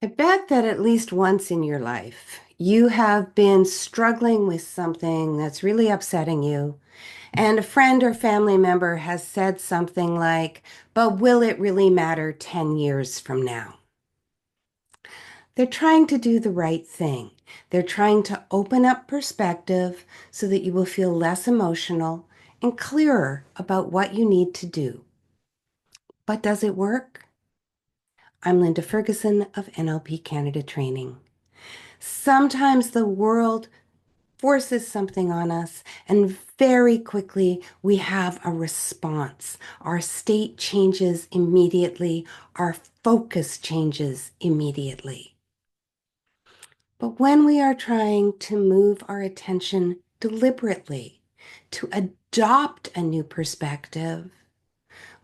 I bet that at least once in your life, you have been struggling with something that's really upsetting you, and a friend or family member has said something like, but will it really matter 10 years from now? They're trying to do the right thing. They're trying to open up perspective so that you will feel less emotional and clearer about what you need to do. But does it work? I'm Linda Ferguson of NLP Canada Training. Sometimes the world forces something on us, and very quickly we have a response. Our state changes immediately, our focus changes immediately. But when we are trying to move our attention deliberately, to adopt a new perspective,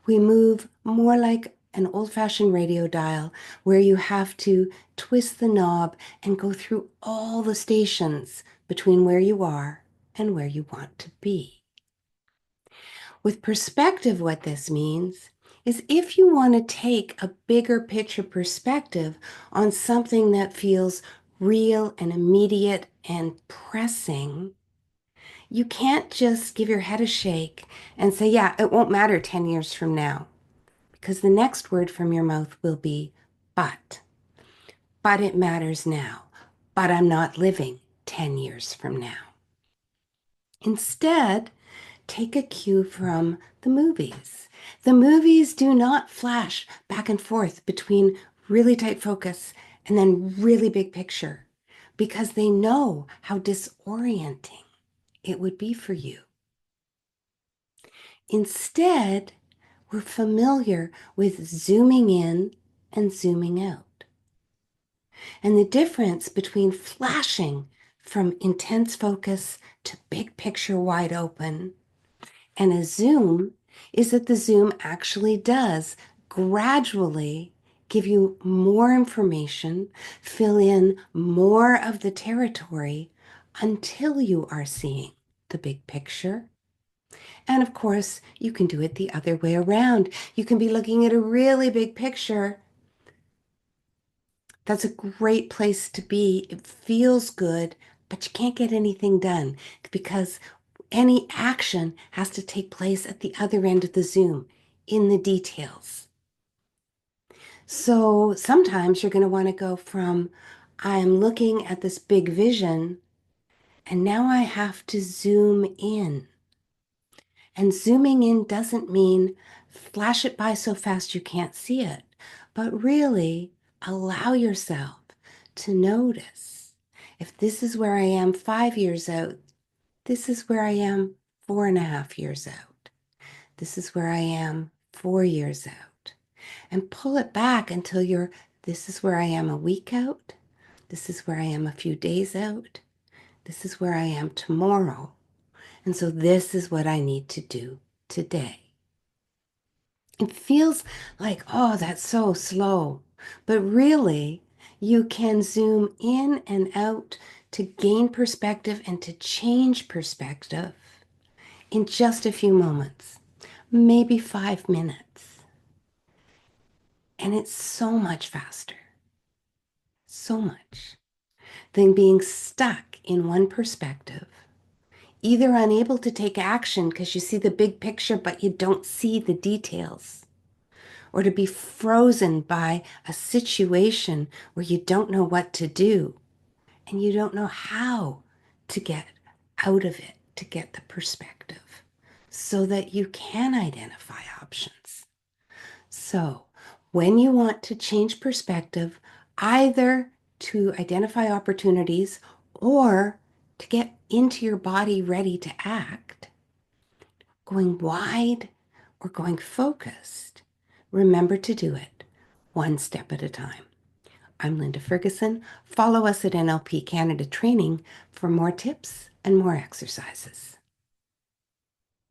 we move more like an old-fashioned radio dial where you have to twist the knob and go through all the stations between where you are and where you want to be. With perspective, what this means is if you want to take a bigger picture perspective on something that feels real and immediate and pressing, you can't just give your head a shake and say, yeah, it won't matter 10 years from now. Because the next word from your mouth will be but. But it matters now. But I'm not living 10 years from now. Instead, take a cue from the movies. The movies do not flash back and forth between really tight focus and then really big picture because they know how disorienting it would be for you. Instead, we're familiar with zooming in and zooming out. And the difference between flashing from intense focus to big picture wide open and a zoom is that the zoom actually does gradually give you more information, fill in more of the territory until you are seeing the big picture. And of course, you can do it the other way around. You can be looking at a really big picture. That's a great place to be. It feels good, but you can't get anything done because any action has to take place at the other end of the zoom in the details. So sometimes you're going to want to go from, I'm looking at this big vision, and now I have to zoom in. And zooming in doesn't mean flash it by so fast you can't see it, but really allow yourself to notice. If this is where I am 5 years out, this is where I am 4.5 years out. This is where I am 4 years out. And pull it back until this is where I am a week out. This is where I am a few days out. This is where I am tomorrow. And so this is what I need to do today. It feels like, oh, that's so slow. But really, you can zoom in and out to gain perspective and to change perspective in just a few moments, maybe 5 minutes. And it's so much faster, so much, than being stuck in one perspective, either unable to take action because you see the big picture, but you don't see the details, or to be frozen by a situation where you don't know what to do and you don't know how to get out of it, to get the perspective so that you can identify options. So, when you want to change perspective, either to identify opportunities or to get into your body ready to act, going wide or going focused, remember to do it one step at a time. I'm Linda Ferguson. Follow us at NLP Canada Training for more tips and more exercises.